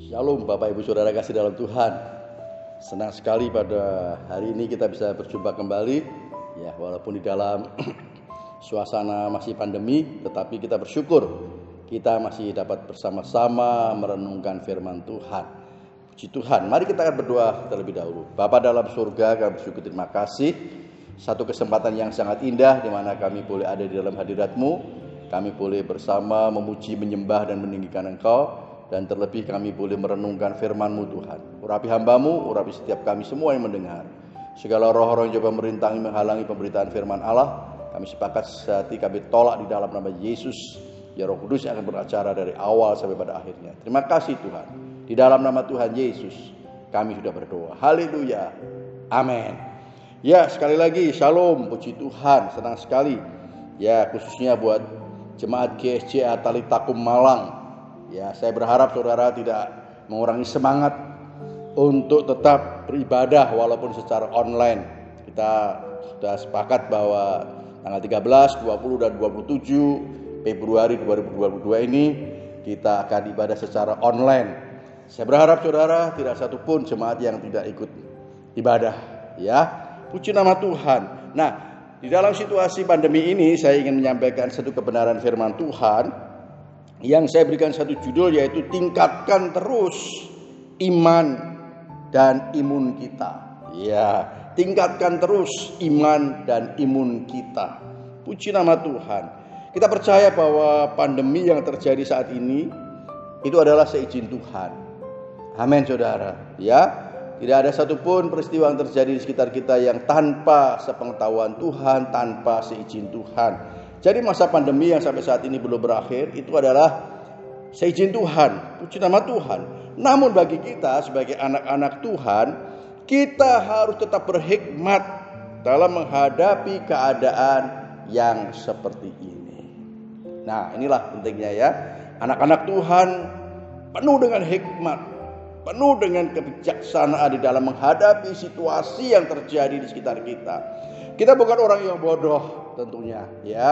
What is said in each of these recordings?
Shalom Bapak Ibu Saudara kasih dalam Tuhan. Senang sekali pada hari ini kita bisa berjumpa kembali. Ya, walaupun di dalam suasana masih pandemi, tetapi kita bersyukur kita masih dapat bersama-sama merenungkan firman Tuhan. Puji Tuhan. Mari kita akan berdoa terlebih dahulu. Bapa dalam surga, kami bersyukur, terima kasih. Satu kesempatan yang sangat indah di mana kami boleh ada di dalam hadirat-Mu. Kami boleh bersama memuji, menyembah dan meninggikan Engkau. Dan terlebih kami boleh merenungkan firman-Mu Tuhan. Urapi hamba-Mu, urapi setiap kami semua yang mendengar. Segala roh-roh yang coba merintangi, menghalangi pemberitaan firman Allah, kami sepakat sehati, kami tolak di dalam nama Yesus. Ya Roh Kudus yang akan beracara dari awal sampai pada akhirnya. Terima kasih Tuhan. Di dalam nama Tuhan Yesus kami sudah berdoa. Haleluya. Amin. Ya, sekali lagi shalom, puji Tuhan, senang sekali. Ya, khususnya buat jemaat GSJ Talitakum Malang. Ya, saya berharap saudara tidak mengurangi semangat untuk tetap beribadah walaupun secara online. Kita sudah sepakat bahwa tanggal 13, 20 dan 27 Februari 2022 ini kita akan ibadah secara online. Saya berharap saudara tidak satupun jemaat yang tidak ikut ibadah, ya. Puji nama Tuhan. Nah, di dalam situasi pandemi ini saya ingin menyampaikan satu kebenaran firman Tuhan. Yang saya berikan satu judul, yaitu tingkatkan terus iman dan imun kita. Ya, tingkatkan terus iman dan imun kita. Puji nama Tuhan. Kita percaya bahwa pandemi yang terjadi saat ini itu adalah seizin Tuhan. Amin saudara. Ya, tidak ada satupun peristiwa yang terjadi di sekitar kita yang tanpa sepengetahuan Tuhan, tanpa seizin Tuhan. Jadi masa pandemi yang sampai saat ini belum berakhir itu adalah seizin Tuhan, puji nama Tuhan. Namun bagi kita sebagai anak-anak Tuhan, kita harus tetap berhikmat dalam menghadapi keadaan yang seperti ini. Nah, inilah pentingnya ya. Anak-anak Tuhan penuh dengan hikmat, penuh dengan kebijaksanaan di dalam menghadapi situasi yang terjadi di sekitar kita. Kita bukan orang yang bodoh tentunya, ya.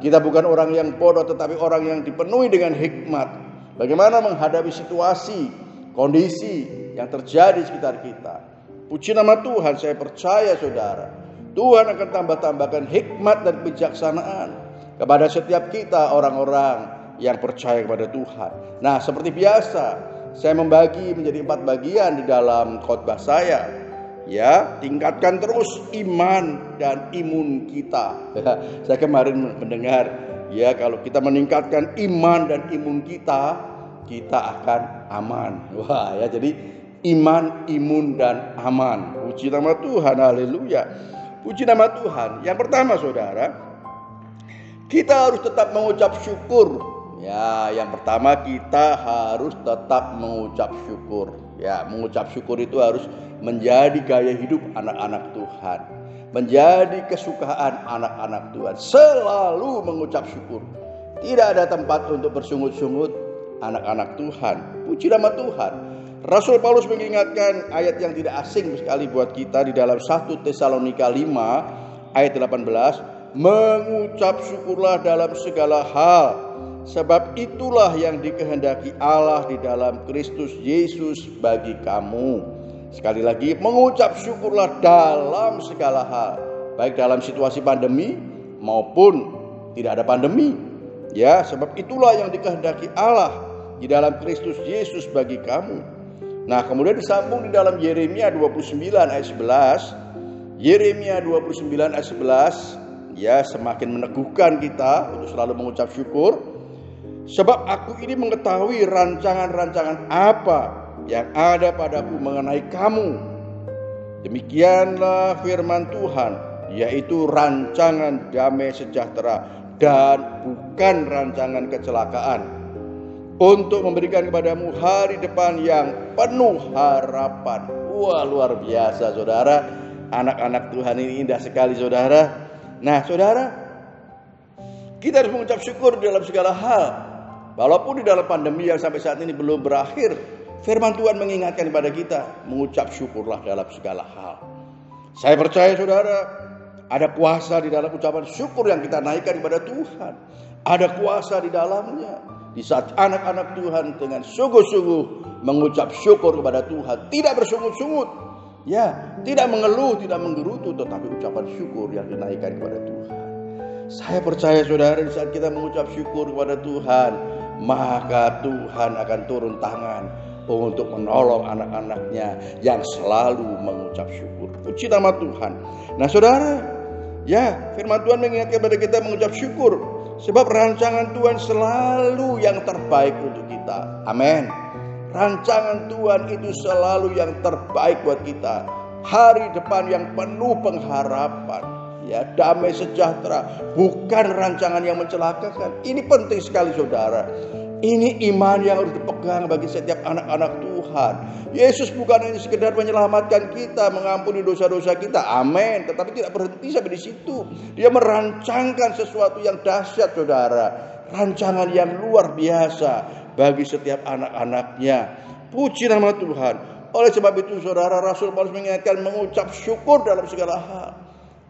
Kita bukan orang yang bodoh, tetapi orang yang dipenuhi dengan hikmat. Bagaimana menghadapi situasi, kondisi yang terjadi di sekitar kita. Puji nama Tuhan, saya percaya saudara, Tuhan akan tambahkan hikmat dan kebijaksanaan kepada setiap kita orang-orang yang percaya kepada Tuhan. Nah, seperti biasa, saya membagi menjadi 4 bagian di dalam khotbah saya. Ya, tingkatkan terus iman dan imun kita. Saya kemarin mendengar, ya, kalau kita meningkatkan iman dan imun kita, kita akan aman. Wah, ya, jadi iman, imun dan aman. Puji nama Tuhan, haleluya. Puji nama Tuhan. Yang pertama, saudara, kita harus tetap mengucap syukur. Ya, yang pertama kita harus tetap mengucap syukur. Ya, mengucap syukur itu harus menjadi gaya hidup anak-anak Tuhan, menjadi kesukaan anak-anak Tuhan. Selalu mengucap syukur. Tidak ada tempat untuk bersungut-sungut anak-anak Tuhan. Puji nama Tuhan. Rasul Paulus mengingatkan ayat yang tidak asing sekali buat kita di dalam 1 Tesalonika 5 ayat 18. Mengucap syukurlah dalam segala hal, sebab itulah yang dikehendaki Allah di dalam Kristus Yesus bagi kamu. Sekali lagi, mengucap syukurlah dalam segala hal, baik dalam situasi pandemi maupun tidak ada pandemi. Ya, sebab itulah yang dikehendaki Allah di dalam Kristus Yesus bagi kamu. Nah, kemudian disambung di dalam Yeremia 29 ayat 11. Yeremia 29 ayat 11, ya, semakin meneguhkan kita untuk selalu mengucap syukur. Sebab aku ini mengetahui rancangan-rancangan apa yang ada padaku mengenai kamu. Demikianlah firman Tuhan, yaitu rancangan damai sejahtera dan bukan rancangan kecelakaan, untuk memberikan kepadamu hari depan yang penuh harapan. Wah, luar biasa saudara. Anak-anak Tuhan ini indah sekali saudara. Nah saudara, kita harus mengucap syukur dalam segala hal. Walaupun di dalam pandemi yang sampai saat ini belum berakhir, firman Tuhan mengingatkan kepada kita, mengucap syukurlah dalam segala hal. Saya percaya saudara, ada kuasa di dalam ucapan syukur yang kita naikkan kepada Tuhan. Ada kuasa di dalamnya. Di saat anak-anak Tuhan dengan sungguh-sungguh mengucap syukur kepada Tuhan, tidak bersungut-sungut, ya, tidak mengeluh, tidak menggerutu, tetapi ucapan syukur yang dinaikkan kepada Tuhan. Saya percaya saudara, di saat kita mengucap syukur kepada Tuhan, maka Tuhan akan turun tangan untuk menolong anak-anaknya yang selalu mengucap syukur. Puji nama Tuhan. Nah saudara, ya, firman Tuhan mengingatkan kepada kita mengucap syukur, sebab rancangan Tuhan selalu yang terbaik untuk kita. Amin. Rancangan Tuhan itu selalu yang terbaik buat kita. Hari depan yang penuh pengharapan, ya, damai sejahtera, bukan rancangan yang mencelakakan. Ini penting sekali saudara. Ini iman yang harus dipegang bagi setiap anak-anak Tuhan. Yesus bukan hanya sekedar menyelamatkan kita, mengampuni dosa-dosa kita, amin, tetapi tidak berhenti sampai di situ. Dia merancangkan sesuatu yang dahsyat saudara, rancangan yang luar biasa bagi setiap anak-anaknya. Puji nama Tuhan. Oleh sebab itu saudara, Rasul Paulus mengingatkan mengucap syukur dalam segala hal.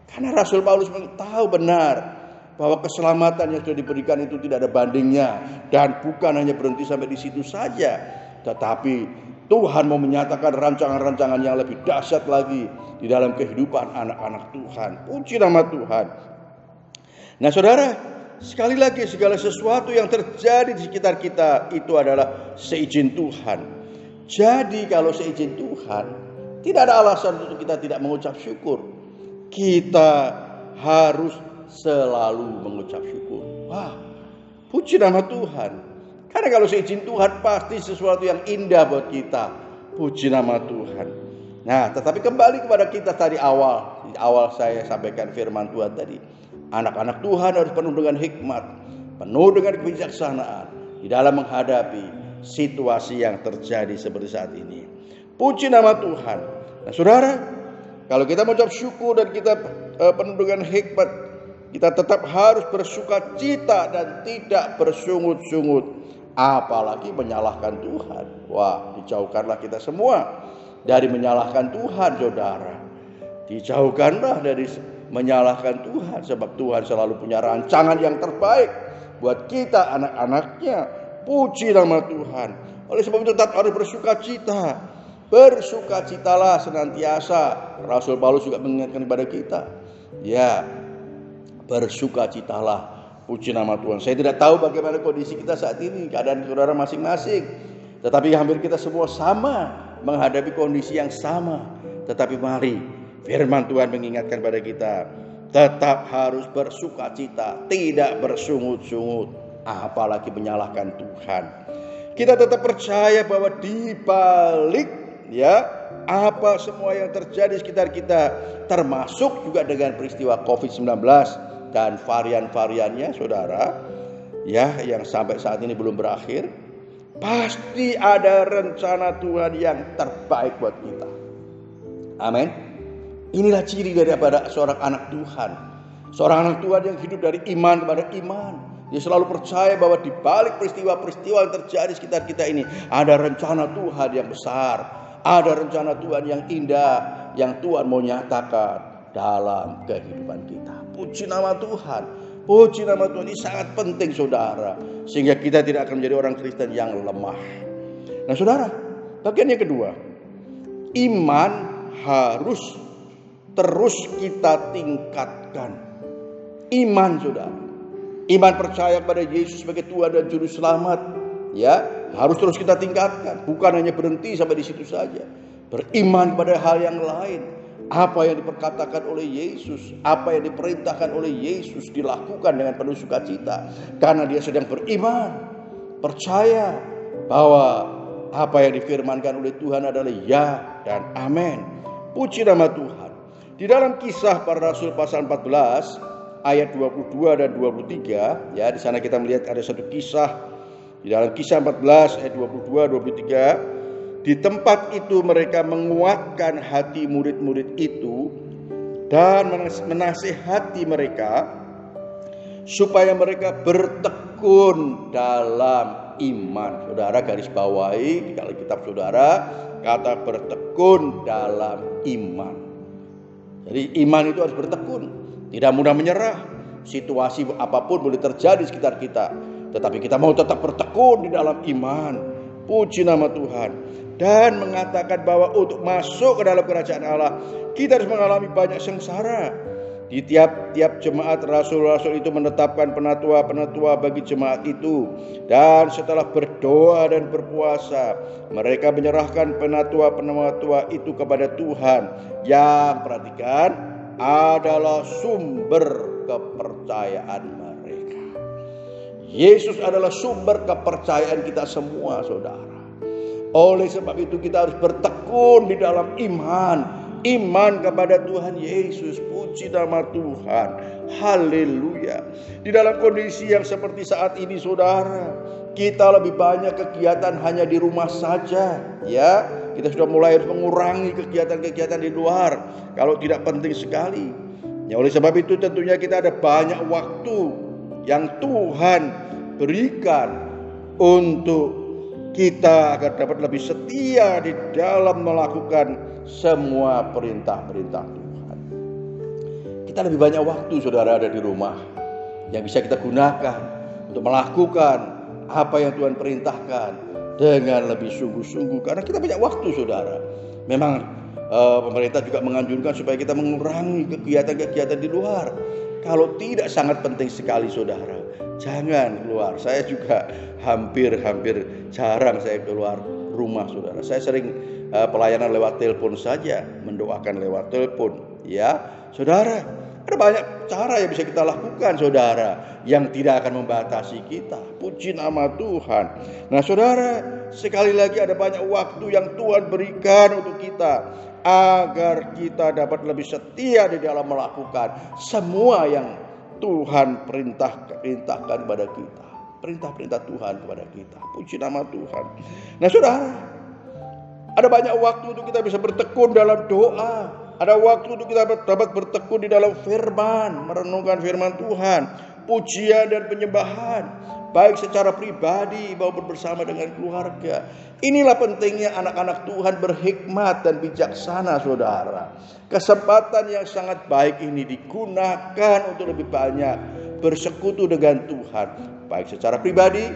Karena Rasul Paulus tahu benar bahwa keselamatan yang sudah diberikan itu tidak ada bandingnya, dan bukan hanya berhenti sampai di situ saja, tetapi Tuhan mau menyatakan rancangan-rancangan yang lebih dahsyat lagi di dalam kehidupan anak-anak Tuhan. Puji nama Tuhan. Nah saudara, sekali lagi segala sesuatu yang terjadi di sekitar kita itu adalah seizin Tuhan. Jadi kalau seizin Tuhan, tidak ada alasan untuk kita tidak mengucap syukur. Kita harus selalu mengucap syukur. Wah, puji nama Tuhan. Karena kalau seizin Tuhan pasti sesuatu yang indah buat kita. Puji nama Tuhan. Nah, tetapi kembali kepada kita tadi di awal saya sampaikan firman Tuhan tadi. Anak-anak Tuhan harus penuh dengan hikmat, penuh dengan kebijaksanaan di dalam menghadapi situasi yang terjadi seperti saat ini. Puji nama Tuhan. Nah, saudara, kalau kita mengucap syukur dan kita penuh dengan hikmat, kita tetap harus bersuka cita dan tidak bersungut-sungut, apalagi menyalahkan Tuhan. Wah, dijauhkanlah kita semua dari menyalahkan Tuhan, saudara. Dijauhkanlah dari menyalahkan Tuhan, sebab Tuhan selalu punya rancangan yang terbaik buat kita, anak-anaknya. Puji nama Tuhan. Oleh sebab itu tetap harus bersuka cita. Bersukacitalah senantiasa. Rasul Paulus juga mengingatkan kepada kita, ya, bersukacitalah. Puji nama Tuhan. Saya tidak tahu bagaimana kondisi kita saat ini, keadaan saudara masing-masing, tetapi hampir kita semua sama menghadapi kondisi yang sama. Tetapi mari firman Tuhan mengingatkan pada kita, tetap harus bersukacita, tidak bersungut-sungut, apalagi menyalahkan Tuhan. Kita tetap percaya bahwa di balik, ya, apa semua yang terjadi di sekitar kita, termasuk juga dengan peristiwa COVID-19 dan varian-variannya, saudara, ya, yang sampai saat ini belum berakhir, pasti ada rencana Tuhan yang terbaik buat kita. Amin. Inilah ciri daripada seorang anak Tuhan. Seorang anak Tuhan yang hidup dari iman kepada iman. Dia selalu percaya bahwa di balik peristiwa-peristiwa yang terjadi di sekitar kita ini ada rencana Tuhan yang besar, ada rencana Tuhan yang indah yang Tuhan mau nyatakan dalam kehidupan kita. Puji nama Tuhan. Puji nama Tuhan. Ini sangat penting saudara, sehingga kita tidak akan menjadi orang Kristen yang lemah. Nah saudara, bagian yang kedua, iman harus terus kita tingkatkan. Iman saudara, iman percaya pada Yesus sebagai Tuhan dan Juru Selamat, ya, harus terus kita tingkatkan. Bukan hanya berhenti sampai di situ saja. Beriman pada hal yang lain. Apa yang diperkatakan oleh Yesus, apa yang diperintahkan oleh Yesus dilakukan dengan penuh sukacita. Karena dia sedang beriman, percaya bahwa apa yang difirmankan oleh Tuhan adalah ya dan amin. Puji nama Tuhan. Di dalam Kisah Para Rasul pasal 14 ayat 22 dan 23, ya, di sana kita melihat ada satu kisah. Di dalam Kisah 14 ayat 22 23, di tempat itu mereka menguatkan hati murid-murid itu dan menasihati mereka supaya mereka bertekun dalam iman. Saudara garis bawahi di kitab saudara kata bertekun dalam iman. Jadi iman itu harus bertekun, tidak mudah menyerah. Situasi apapun boleh terjadi di sekitar kita, tetapi kita mau tetap bertekun di dalam iman. Puji nama Tuhan. Dan mengatakan bahwa untuk masuk ke dalam kerajaan Allah, kita harus mengalami banyak sengsara. Di tiap-tiap jemaat, rasul-rasul itu menetapkan penatua-penatua bagi jemaat itu. Dan setelah berdoa dan berpuasa, mereka menyerahkan penatua-penatua itu kepada Tuhan, yang perhatikan adalah sumber kepercayaan mereka. Yesus adalah sumber kepercayaan kita semua, saudara. Oleh sebab itu kita harus bertekun di dalam iman kepada Tuhan Yesus. Puji nama Tuhan. Haleluya. Di dalam kondisi yang seperti saat ini, saudara, kita lebih banyak kegiatan hanya di rumah saja, ya. Kita sudah mulai harus mengurangi kegiatan-kegiatan di luar kalau tidak penting sekali. Ya, oleh sebab itu tentunya kita ada banyak waktu yang Tuhan berikan untuk kita agar dapat lebih setia di dalam melakukan semua perintah-perintah Tuhan. Kita lebih banyak waktu, saudara, ada di rumah yang bisa kita gunakan untuk melakukan apa yang Tuhan perintahkan dengan lebih sungguh-sungguh, karena kita banyak waktu, saudara. Memang pemerintah juga menganjurkan supaya kita mengurangi kegiatan-kegiatan di luar. Kalau tidak sangat penting sekali, saudara, jangan keluar. Saya juga hampir jarang saya keluar rumah, saudara. Saya sering pelayanan lewat telepon saja, mendoakan lewat telepon, ya. Saudara, ada banyak cara yang bisa kita lakukan, saudara, yang tidak akan membatasi kita. Puji nama Tuhan. Nah, saudara, sekali lagi ada banyak waktu yang Tuhan berikan untuk kita agar kita dapat lebih setia di dalam melakukan semua yang Tuhan perintahkan kepada kita. Perintah-perintah Tuhan kepada kita. Puji nama Tuhan. Nah, saudara, ada banyak waktu untuk kita bisa bertekun dalam doa. Ada waktu untuk kita dapat bertekun di dalam firman, merenungkan firman Tuhan, pujian dan penyembahan, baik secara pribadi maupun bersama dengan keluarga. Inilah pentingnya anak-anak Tuhan berhikmat dan bijaksana, saudara. Kesempatan yang sangat baik ini digunakan untuk lebih banyak bersekutu dengan Tuhan, baik secara pribadi,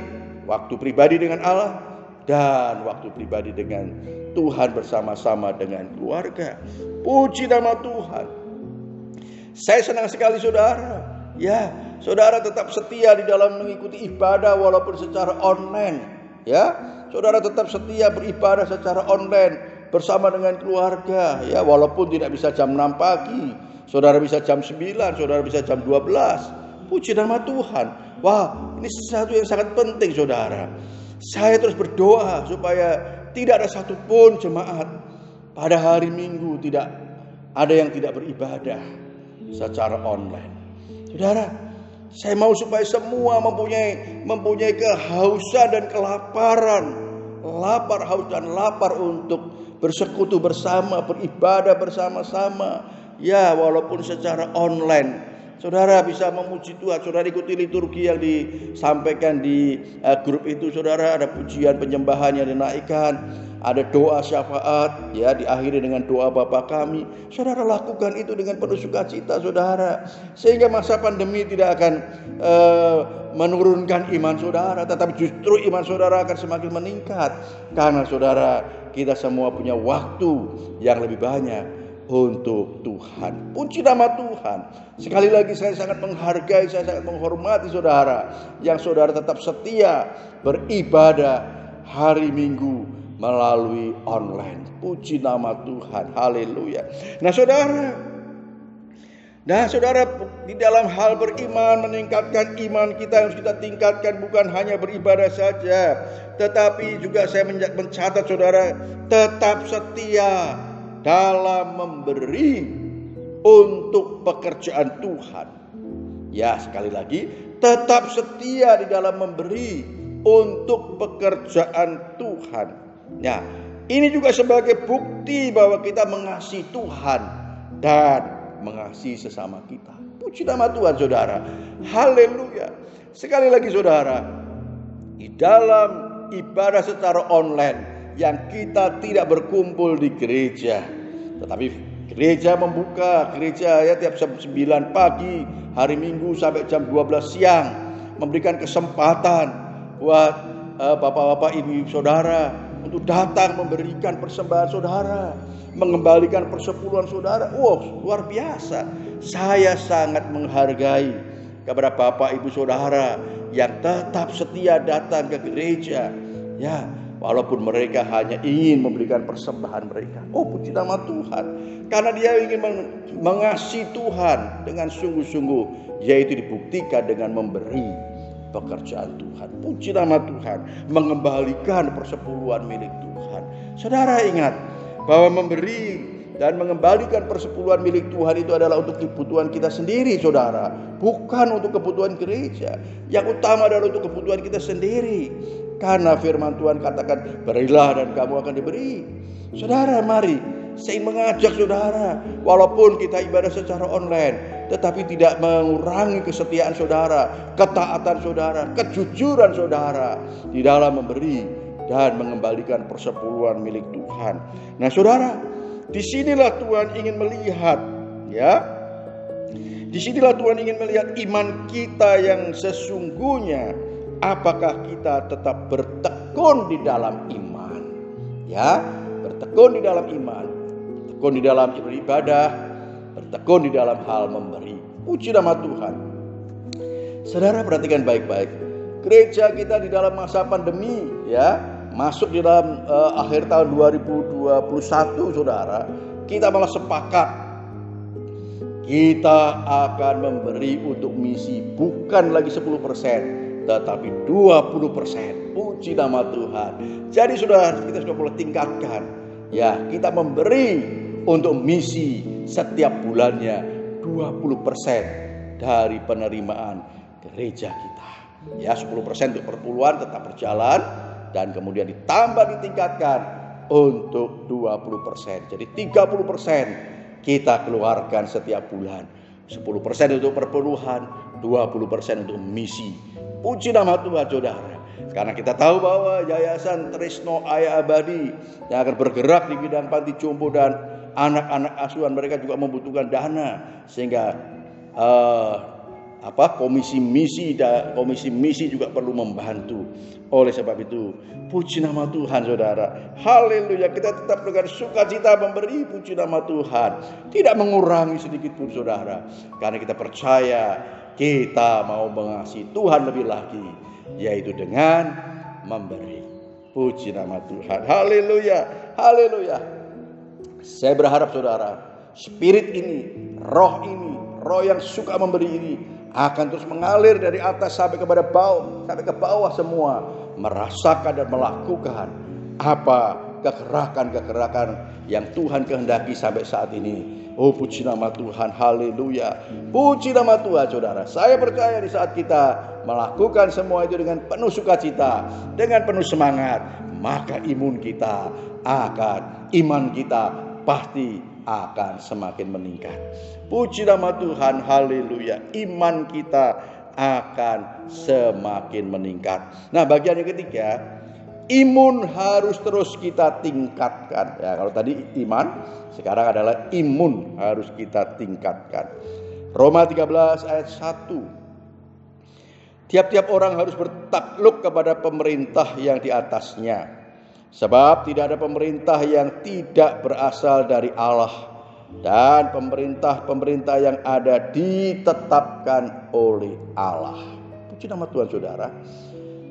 waktu pribadi dengan Allah, dan waktu pribadi dengan Tuhan bersama-sama dengan keluarga. Puji nama Tuhan. Saya senang sekali, saudara. Ya, saudara tetap setia di dalam mengikuti ibadah walaupun secara online. Ya, saudara tetap setia beribadah secara online bersama dengan keluarga. Ya, walaupun tidak bisa jam 6 pagi, saudara bisa jam 9, saudara bisa jam 12. Puji nama Tuhan. Wah, ini sesuatu yang sangat penting, saudara. Saya terus berdoa supaya tidak ada satupun jemaat pada hari Minggu tidak ada yang tidak beribadah secara online. Saudara, saya mau supaya semua mempunyai kehausan dan kelaparan, haus dan lapar untuk bersekutu bersama, beribadah bersama-sama. Ya, walaupun secara online. Saudara bisa memuji Tuhan. Saudara ikuti liturgi yang disampaikan di grup itu. Saudara, ada pujian penyembahan yang dinaikkan, ada doa syafaat, ya, diakhiri dengan doa Bapa kami. Saudara lakukan itu dengan penuh sukacita, saudara, sehingga masa pandemi tidak akan menurunkan iman saudara, tetapi justru iman saudara akan semakin meningkat, karena saudara, kita semua punya waktu yang lebih banyak untuk Tuhan. Puji nama Tuhan. Sekali lagi saya sangat menghargai, saya sangat menghormati saudara yang saudara tetap setia beribadah hari Minggu melalui online. Puji nama Tuhan. Haleluya. Nah, saudara, di dalam hal beriman, meningkatkan iman kita yang harus kita tingkatkan bukan hanya beribadah saja, tetapi juga saya mencatat, saudara, tetap setia dalam memberi untuk pekerjaan Tuhan. Ya, sekali lagi, tetap setia di dalam memberi untuk pekerjaan Tuhan. Ya, ini juga sebagai bukti bahwa kita mengasihi Tuhan dan mengasihi sesama kita. Puji nama Tuhan, saudara. Haleluya. Sekali lagi, saudara, di dalam ibadah secara online yang kita tidak berkumpul di gereja, tetapi gereja membuka gereja ya tiap jam 9 pagi hari Minggu sampai jam 12 siang. memberikan kesempatan buat bapak-bapak, ibu saudara untuk datang memberikan persembahan saudara, mengembalikan persepuluhan saudara. Luar biasa. Saya sangat menghargai kepada bapak ibu saudara yang tetap setia datang ke gereja, ya, walaupun mereka hanya ingin memberikan persembahan mereka. Puji nama Tuhan, karena dia ingin mengasihi Tuhan dengan sungguh-sungguh, yaitu dibuktikan dengan memberi pekerjaan Tuhan. Puji nama Tuhan, mengembalikan persepuluhan milik Tuhan. Saudara ingat bahwa memberi dan mengembalikan persepuluhan milik Tuhan itu adalah untuk kebutuhan kita sendiri, saudara, bukan untuk kebutuhan gereja. Yang utama adalah untuk kebutuhan kita sendiri, karena firman Tuhan katakan, berilah dan kamu akan diberi. Saudara, mari saya ingin mengajak saudara, walaupun kita ibadah secara online, tetapi tidak mengurangi kesetiaan saudara, ketaatan saudara, kejujuran saudara di dalam memberi dan mengembalikan persepuluhan milik Tuhan. Nah saudara, disinilah Tuhan ingin melihat, ya, disinilah Tuhan ingin melihat iman kita yang sesungguhnya. Apakah kita tetap bertekun di dalam iman, ya, bertekun di dalam iman, bertekun di dalam beribadah, bertekun di dalam hal memberi. Puji nama Tuhan. Saudara, perhatikan baik-baik. Gereja kita di dalam masa pandemi, ya, masuk di dalam akhir tahun 2021, saudara, kita malah sepakat kita akan memberi untuk misi bukan lagi 10%, tetapi 20%. Puji nama Tuhan. Jadi saudara, kita sudah mulai tingkatkan, ya, kita memberi untuk misi setiap bulannya 20% dari penerimaan gereja kita. Ya, 10% untuk perpuluhan tetap berjalan, dan kemudian ditambah, ditingkatkan untuk 20%. Jadi 30% kita keluarkan setiap bulan. 10% untuk perpuluhan, 20% untuk misi. Puji nama Tuhan, saudara. Karena kita tahu bahwa Yayasan Tresno Ayah Abadi yang akan bergerak di bidang panti jompo dan anak-anak asuhan, mereka juga membutuhkan dana, sehingga komisi misi juga perlu membantu. Oleh sebab itu, puji nama Tuhan, saudara. Haleluya, kita tetap dengan sukacita memberi. Puji nama Tuhan, tidak mengurangi sedikit pun, saudara, karena kita percaya kita mau mengasihi Tuhan lebih lagi, yaitu dengan memberi. Puji nama Tuhan. Haleluya, haleluya. Saya berharap saudara, spirit ini, roh yang suka memberi ini akan terus mengalir dari atas sampai kepada bawah, sampai ke bawah semua, merasakan dan melakukan apa kegerakan-kegerakan yang Tuhan kehendaki sampai saat ini. Puji nama Tuhan, haleluya. Puji nama Tuhan, saudara. Saya percaya di saat kita melakukan semua itu dengan penuh sukacita, dengan penuh semangat, maka iman kita pasti akan semakin meningkat. Puji nama Tuhan, haleluya. Iman kita akan semakin meningkat. Nah, bagian yang ketiga, imun harus terus kita tingkatkan. Ya, kalau tadi iman, sekarang adalah imun harus kita tingkatkan. Roma 13 ayat 1. Tiap-tiap orang harus bertakluk kepada pemerintah yang di atasnya, sebab tidak ada pemerintah yang tidak berasal dari Allah, dan pemerintah-pemerintah yang ada ditetapkan oleh Allah. Puji nama Tuhan, saudara.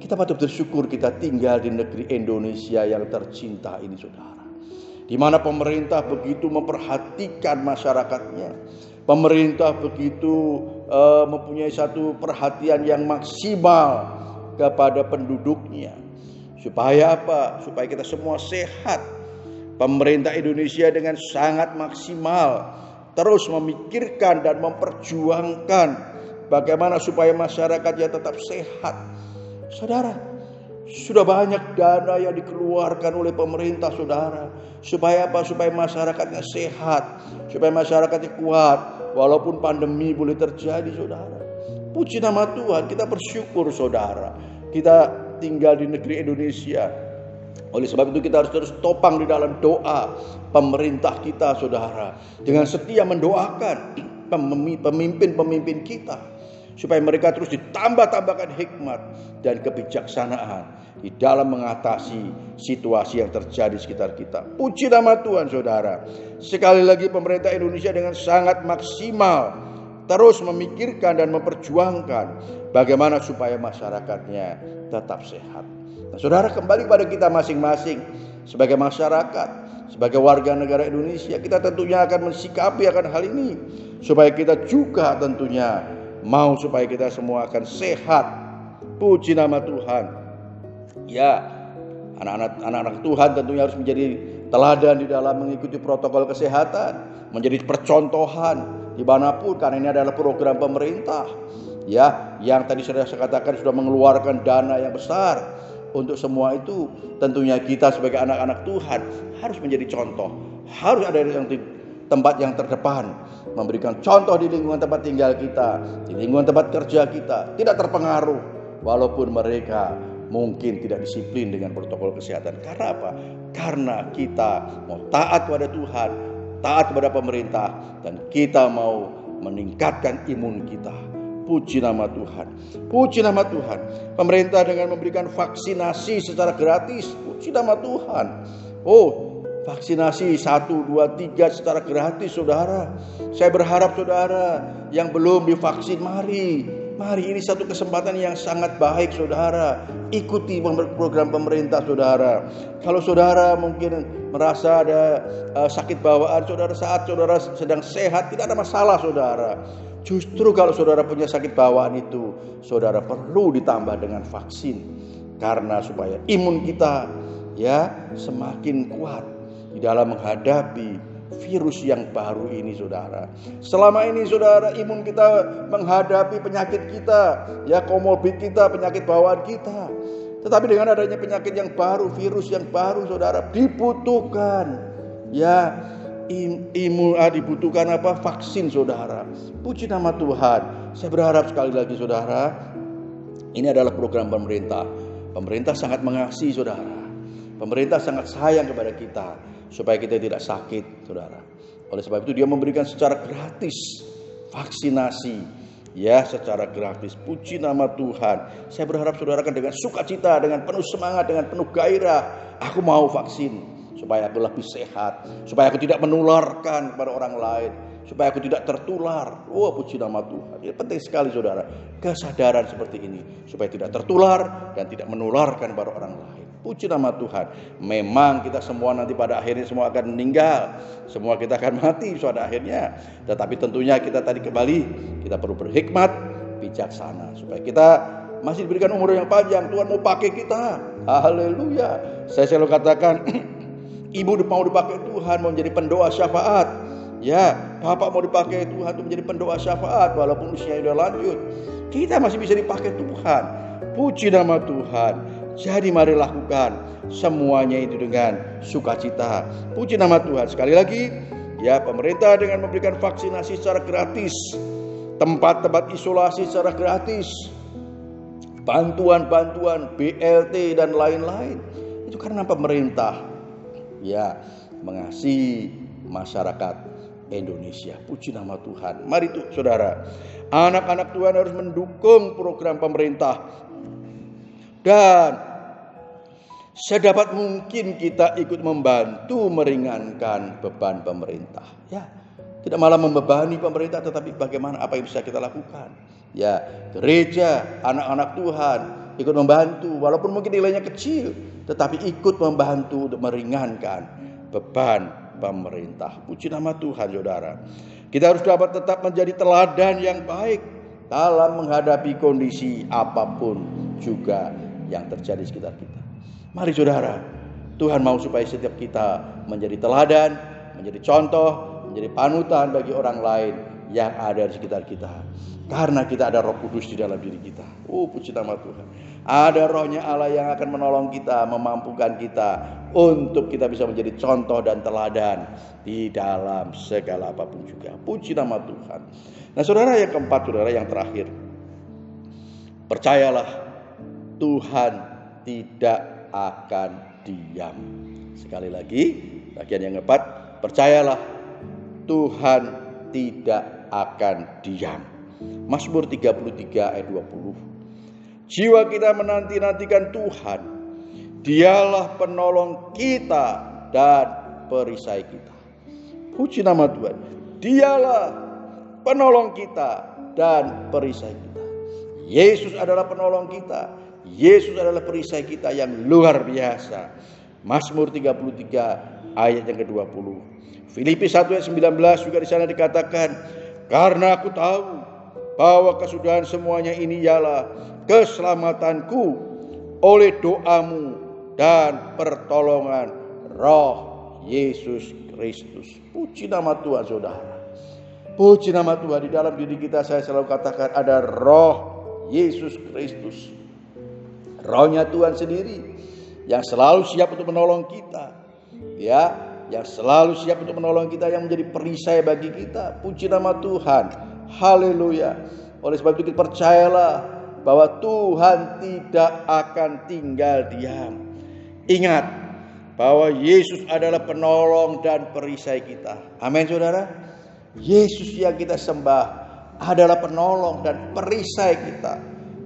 Kita patut bersyukur kita tinggal di negeri Indonesia yang tercinta ini, saudara, di mana pemerintah begitu memperhatikan masyarakatnya. Pemerintah begitu mempunyai satu perhatian yang maksimal kepada penduduknya. Supaya apa? Supaya kita semua sehat. Pemerintah Indonesia dengan sangat maksimal terus memikirkan dan memperjuangkan bagaimana supaya masyarakatnya tetap sehat. Saudara, sudah banyak dana yang dikeluarkan oleh pemerintah, saudara. Supaya apa? Supaya masyarakatnya sehat, supaya masyarakatnya kuat, walaupun pandemi boleh terjadi, saudara. Puji nama Tuhan, kita bersyukur, saudara. Kita tinggal di negeri Indonesia. Oleh sebab itu kita harus terus topang di dalam doa pemerintah kita, saudara, dengan setia mendoakan pemimpin-pemimpin kita, supaya mereka terus ditambah-tambahkan hikmat dan kebijaksanaan di dalam mengatasi situasi yang terjadi di sekitar kita. Puji nama Tuhan, saudara. Sekali lagi pemerintah Indonesia dengan sangat maksimal terus memikirkan dan memperjuangkan bagaimana supaya masyarakatnya tetap sehat. Nah, saudara, kembali pada kita masing-masing sebagai masyarakat, sebagai warga negara Indonesia, kita tentunya akan mensikapi akan hal ini supaya kita juga tentunya mau supaya kita semua akan sehat. Puji nama Tuhan. Ya, anak-anak Tuhan tentunya harus menjadi teladan di dalam mengikuti protokol kesehatan, menjadi percontohan dimanapun, karena ini adalah program pemerintah, ya, yang tadi saya katakan sudah mengeluarkan dana yang besar untuk semua itu. Tentunya kita sebagai anak-anak Tuhan harus menjadi contoh, harus ada yang tempat yang terdepan, memberikan contoh di lingkungan tempat tinggal kita, di lingkungan tempat kerja kita, tidak terpengaruh walaupun mereka mungkin tidak disiplin dengan protokol kesehatan. Karena apa? Karena kita mau taat kepada Tuhan, taat kepada pemerintah, dan kita mau meningkatkan imun kita. Puji nama Tuhan. Puji nama Tuhan. Pemerintah dengan memberikan vaksinasi secara gratis. Puji nama Tuhan. Oh, vaksinasi 1, 2, 3 secara gratis, saudara. Saya berharap saudara yang belum divaksin, mari ini satu kesempatan yang sangat baik, saudara. Ikuti program pemerintah, saudara. Kalau saudara mungkin merasa ada sakit bawaan, saudara, saat saudara sedang sehat, tidak ada masalah, saudara. Justru kalau saudara punya sakit bawaan itu, saudara perlu ditambah dengan vaksin, karena supaya imun kita ya semakin kuat di dalam menghadapi virus yang baru ini, saudara. Selama ini, saudara, imun kita menghadapi penyakit kita, ya, komorbid kita, penyakit bawaan kita. Tetapi dengan adanya penyakit yang baru, virus yang baru, saudara, dibutuhkan ya dibutuhkan apa? Vaksin, saudara. Puji nama Tuhan. Saya berharap sekali lagi, saudara, ini adalah program pemerintah. Pemerintah sangat mengasihi, saudara. Pemerintah sangat sayang kepada kita supaya kita tidak sakit, saudara. Oleh sebab itu dia memberikan secara gratis vaksinasi, ya, secara gratis. Puji nama Tuhan. Saya berharap saudara kan dengan sukacita, dengan penuh semangat, dengan penuh gairah, aku mau vaksin supaya aku lebih sehat, supaya aku tidak menularkan kepada orang lain, supaya aku tidak tertular. Oh, puji nama Tuhan. Ini penting sekali, saudara, kesadaran seperti ini, supaya tidak tertular dan tidak menularkan kepada orang lain. Puji nama Tuhan. Memang kita semua nanti pada akhirnya semua akan meninggal, semua kita akan mati pada akhirnya. Tetapi tentunya kita tadi kembali, kita perlu berhikmat, bijaksana, supaya kita masih diberikan umur yang panjang. Tuhan mau pakai kita. Haleluya. Saya selalu katakan, ibu mau dipakai Tuhan mau menjadi pendoa syafaat. Ya, bapak mau dipakai Tuhan untuk menjadi pendoa syafaat walaupun usianya sudah lanjut. Kita masih bisa dipakai Tuhan. Puji nama Tuhan. Jadi mari lakukan semuanya itu dengan sukacita. Puji nama Tuhan. Sekali lagi, ya, pemerintah dengan memberikan vaksinasi secara gratis, tempat-tempat isolasi secara gratis, bantuan-bantuan BLT dan lain-lain. Itu karena pemerintah ya mengasihi masyarakat Indonesia. Puji nama Tuhan. Mari tuh, saudara, anak-anak Tuhan harus mendukung program pemerintah, dan sedapat mungkin kita ikut membantu meringankan beban pemerintah. Ya, tidak malah membebani pemerintah, tetapi bagaimana, apa yang bisa kita lakukan? Ya, gereja, anak-anak Tuhan ikut membantu, walaupun mungkin nilainya kecil, tetapi ikut membantu untuk meringankan beban pemerintah. Puji nama Tuhan, saudara. Kita harus dapat tetap menjadi teladan yang baik dalam menghadapi kondisi apapun juga yang terjadi di sekitar kita. Mari, saudara, Tuhan mau supaya setiap kita menjadi teladan, menjadi contoh, menjadi panutan bagi orang lain yang ada di sekitar kita. Karena kita ada Roh Kudus di dalam diri kita. Oh, puji nama Tuhan. Ada Rohnya Allah yang akan menolong kita, memampukan kita untuk kita bisa menjadi contoh dan teladan di dalam segala apapun juga. Puji nama Tuhan. Nah, saudara, yang keempat, saudara, yang terakhir, percayalah, Tuhan tidak akan diam. Sekali lagi, bagian yang keempat, percayalah, Tuhan tidak akan diam. Mazmur 33 ayat 20. Jiwa kita menanti-nantikan Tuhan. Dialah penolong kita dan perisai kita. Puji nama Tuhan. Dialah penolong kita dan perisai kita. Yesus adalah penolong kita. Yesus adalah perisai kita yang luar biasa. Mazmur 33 ayat yang ke-20. Filipi 1 ayat 19 juga di sana dikatakan, karena aku tahu bahwa kesudahan semuanya ini ialah keselamatanku oleh doamu dan pertolongan Roh Yesus Kristus. Puji nama Tuhan saudara. Puji nama Tuhan. Di dalam diri kita saya selalu katakan ada Roh Yesus Kristus. Rohnya Tuhan sendiri yang selalu siap untuk menolong kita. Ya, yang selalu siap untuk menolong kita, yang menjadi perisai bagi kita. Puji nama Tuhan. Haleluya. Oleh sebab itu percayalah bahwa Tuhan tidak akan tinggal diam. Ingat bahwa Yesus adalah penolong dan perisai kita. Amin saudara. Yesus yang kita sembah adalah penolong dan perisai kita.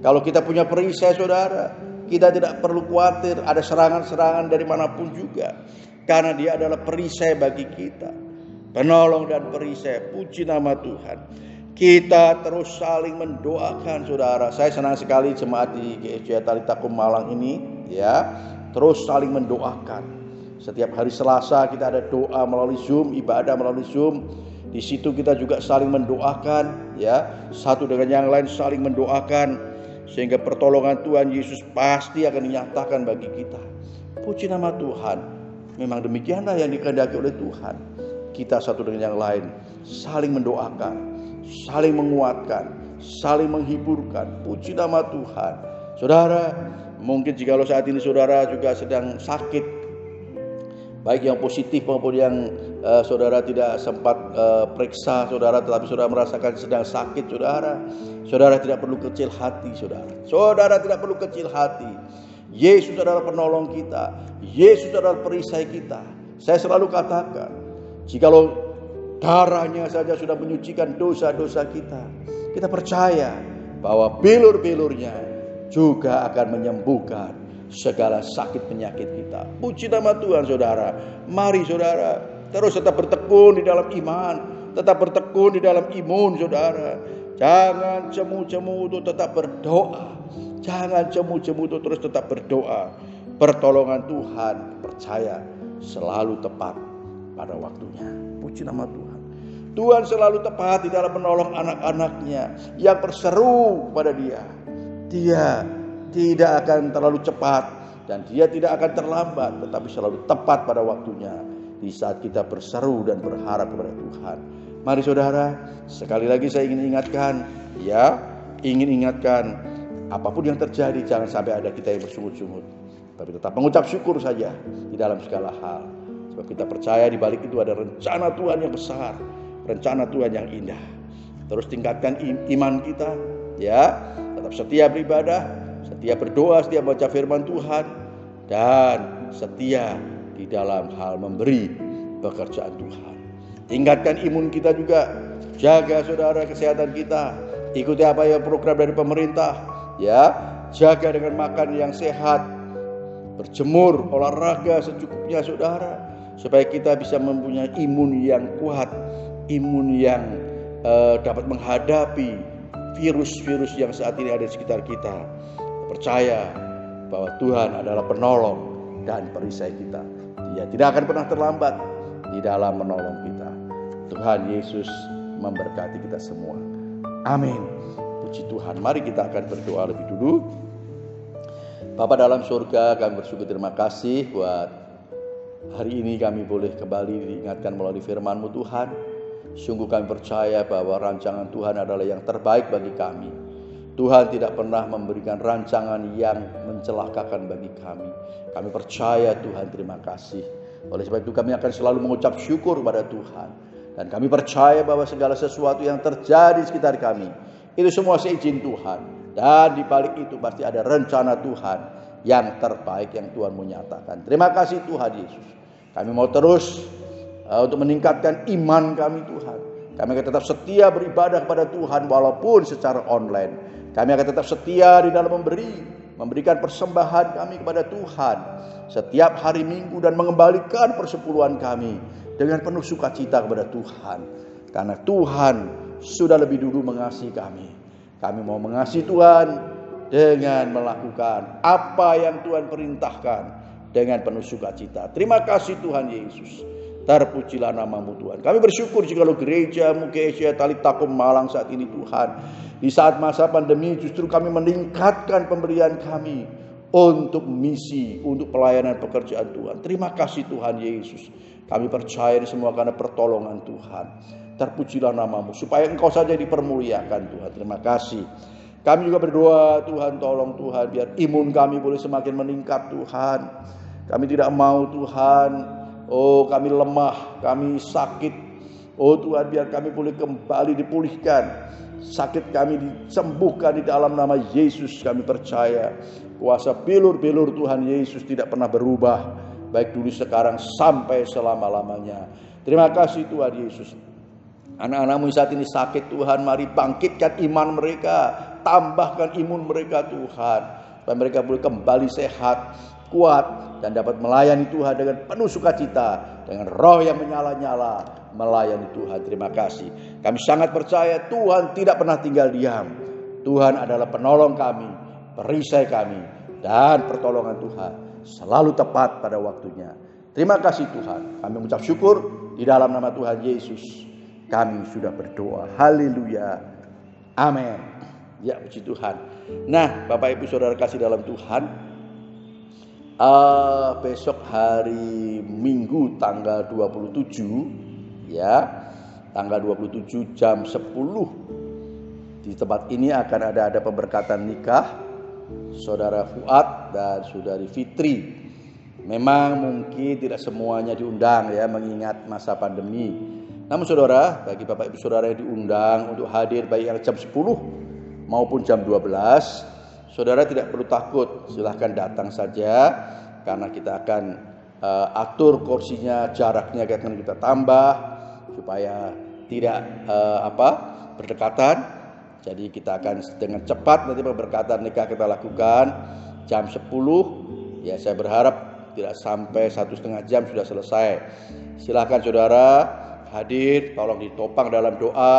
Kalau kita punya perisai saudara, kita tidak perlu khawatir ada serangan-serangan dari manapun juga. Karena dia adalah perisai bagi kita. Penolong dan perisai. Puji nama Tuhan. Kita terus saling mendoakan saudara. Saya senang sekali jemaat di GSJ Talitakum Malang ini ya, terus saling mendoakan. Setiap hari Selasa kita ada doa melalui Zoom, ibadah melalui Zoom. Di situ kita juga saling mendoakan ya, satu dengan yang lain saling mendoakan sehingga pertolongan Tuhan Yesus pasti akan dinyatakan bagi kita. Puji nama Tuhan. Memang demikianlah yang dikehendaki oleh Tuhan. Kita satu dengan yang lain saling mendoakan, saling menguatkan, saling menghiburkan. Puji nama Tuhan. Saudara, mungkin jika saat ini saudara juga sedang sakit, baik yang positif maupun yang saudara tidak sempat periksa saudara, tetapi saudara merasakan sedang sakit saudara. Saudara tidak perlu kecil hati saudara. Saudara tidak perlu kecil hati. Yesus adalah penolong kita. Yesus adalah perisai kita. Saya selalu katakan, jikalau darahnya saja sudah menyucikan dosa-dosa kita, kita percaya bahwa bilur-bilurnya juga akan menyembuhkan segala sakit penyakit kita. Puji nama Tuhan saudara. Mari saudara terus tetap bertekun di dalam iman, tetap bertekun di dalam imun saudara. Jangan cemu-cemu untuk tetap berdoa. Jangan cemu-cemu untuk terus tetap berdoa. Pertolongan Tuhan percaya selalu tepat pada waktunya. Puji nama Tuhan. Tuhan selalu tepat di dalam menolong anak-anaknya yang berseru pada dia. Dia tidak akan terlalu cepat dan dia tidak akan terlambat, tetapi selalu tepat pada waktunya di saat kita berseru dan berharap kepada Tuhan. Mari saudara, sekali lagi saya ingin ingatkan, apapun yang terjadi jangan sampai ada kita yang bersungut-sungut, tapi tetap mengucap syukur saja di dalam segala hal. Sebab kita percaya di balik itu ada rencana Tuhan yang besar, rencana Tuhan yang indah. Terus tingkatkan iman kita, ya, tetap setia beribadah, setia berdoa, setia baca firman Tuhan, dan setia di dalam hal memberi pekerjaan Tuhan. Tingkatkan imun kita juga, jaga saudara kesehatan kita, ikuti apa yang program dari pemerintah, ya, jaga dengan makan yang sehat, berjemur, olahraga secukupnya saudara, supaya kita bisa mempunyai imun yang kuat, imun yang dapat menghadapi virus-virus yang saat ini ada di sekitar kita. Percaya bahwa Tuhan adalah penolong dan perisai kita. Dia tidak akan pernah terlambat di dalam menolong kita. Tuhan Yesus memberkati kita semua. Amin. Puji Tuhan. Mari kita akan berdoa lebih dulu. Bapa dalam surga, kami bersyukur, terima kasih buat hari ini kami boleh kembali diingatkan melalui firman-Mu Tuhan. Sungguh kami percaya bahwa rancangan Tuhan adalah yang terbaik bagi kami. Tuhan tidak pernah memberikan rancangan yang mencelakakan bagi kami. Kami percaya Tuhan, terima kasih. Oleh sebab itu kami akan selalu mengucap syukur kepada Tuhan. Dan kami percaya bahwa segala sesuatu yang terjadi di sekitar kami, itu semua seizin Tuhan. Dan di balik itu pasti ada rencana Tuhan yang terbaik yang Tuhan menyatakan. Terima kasih Tuhan Yesus. Kami mau terus untuk meningkatkan iman kami Tuhan. Kami akan tetap setia beribadah kepada Tuhan walaupun secara online. Kami akan tetap setia di dalam memberikan persembahan kami kepada Tuhan setiap hari Minggu dan mengembalikan persepuluhan kami dengan penuh sukacita kepada Tuhan. Karena Tuhan sudah lebih dulu mengasihi kami. Kami mau mengasihi Tuhan dengan melakukan apa yang Tuhan perintahkan dengan penuh sukacita. Terima kasih Tuhan Yesus. Terpujilah nama-Mu Tuhan. Kami bersyukur jikalau gereja Mukesia Talitakum Malang saat ini Tuhan, di saat masa pandemi justru kami meningkatkan pemberian kami untuk misi, untuk pelayanan pekerjaan Tuhan. Terima kasih Tuhan Yesus. Kami percaya ini semua karena pertolongan Tuhan. Terpujilah nama-Mu supaya Engkau saja dipermuliakan Tuhan. Terima kasih. Kami juga berdoa Tuhan, tolong Tuhan biar imun kami boleh semakin meningkat Tuhan. Kami tidak mau Tuhan, kami lemah, kami sakit. Tuhan, biar kami boleh kembali dipulihkan. Sakit kami disembuhkan di dalam nama Yesus. Kami percaya kuasa bilur-bilur Tuhan Yesus tidak pernah berubah, baik dulu sekarang sampai selama-lamanya. Terima kasih Tuhan Yesus. Anak-anak-Mu saat ini sakit Tuhan, mari bangkitkan iman mereka, tambahkan imun mereka Tuhan, supaya mereka boleh kembali sehat, kuat, dan dapat melayani Tuhan dengan penuh sukacita, dengan roh yang menyala-nyala melayani Tuhan. Terima kasih. Kami sangat percaya Tuhan tidak pernah tinggal diam. Tuhan adalah penolong kami, perisai kami, dan pertolongan Tuhan selalu tepat pada waktunya. Terima kasih Tuhan. Kami mengucap syukur di dalam nama Tuhan Yesus. Kami sudah berdoa. Haleluya. Amin. Ya, puji Tuhan. Nah, Bapak Ibu Saudara kasih dalam Tuhan, besok hari Minggu tanggal 27 ya, tanggal 27 jam 10 di tempat ini akan ada pemberkatan nikah Saudara Fuad dan Saudari Fitri. Memang mungkin tidak semuanya diundang ya, mengingat masa pandemi. Namun saudara, bagi Bapak Ibu Saudara yang diundang untuk hadir baik yang jam 10 maupun jam 12, saudara tidak perlu takut, silahkan datang saja, karena kita akan atur kursinya, jaraknya akan kita tambah supaya tidak berdekatan. Jadi kita akan dengan cepat nanti pemberkatan nikah kita lakukan jam 10. Ya, saya berharap tidak sampai 1,5 jam sudah selesai. Silahkan saudara hadir, tolong ditopang dalam doa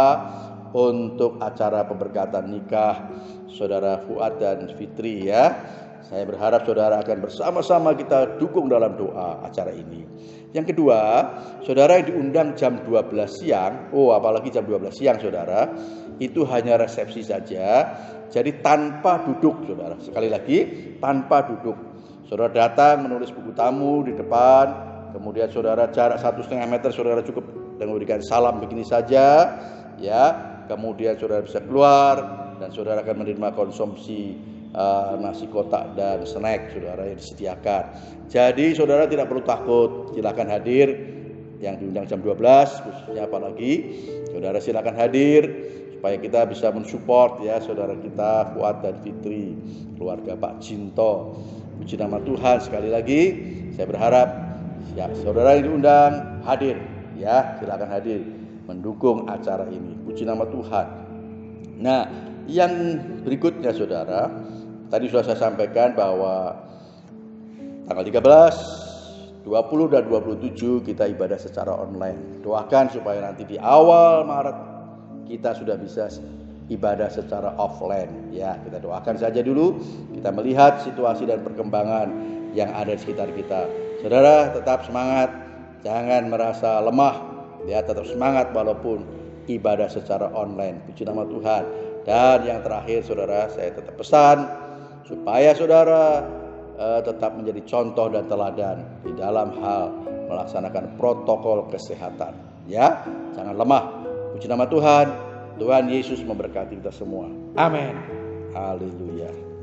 untuk acara pemberkatan nikah Saudara Fuad dan Fitri ya. Saya berharap saudara akan bersama-sama kita dukung dalam doa acara ini. Yang kedua, saudara yang diundang jam 12 siang, apalagi jam 12 siang saudara, itu hanya resepsi saja. Jadi tanpa duduk saudara. Sekali lagi, tanpa duduk. Saudara datang menulis buku tamu di depan, kemudian saudara jarak 1,5 meter saudara cukup dan memberikan salam begini saja ya. Kemudian saudara bisa keluar dan saudara akan menerima konsumsi nasi kotak dan snack saudara yang disediakan. Jadi saudara tidak perlu takut, silakan hadir. Yang diundang jam 12 khususnya apalagi saudara silakan hadir supaya kita bisa mensupport ya saudara kita Fuad dan Fitri, keluarga Pak Jinto. Puji nama Tuhan. Sekali lagi saya berharap ya saudara yang diundang hadir ya, silakan hadir mendukung acara ini. Puji nama Tuhan. Nah, yang berikutnya saudara, tadi sudah saya sampaikan bahwa tanggal 13, 20 dan 27 kita ibadah secara online. Doakan supaya nanti di awal Maret kita sudah bisa ibadah secara offline ya. Kita doakan saja dulu, kita melihat situasi dan perkembangan yang ada di sekitar kita. Saudara tetap semangat, jangan merasa lemah ya, tetap semangat walaupun ibadah secara online. Puji nama Tuhan. Dan yang terakhir saudara, saya tetap pesan supaya saudara tetap menjadi contoh dan teladan di dalam hal melaksanakan protokol kesehatan ya. Jangan lemah. Puji nama Tuhan. Tuhan Yesus memberkati kita semua. Amin. Haleluya.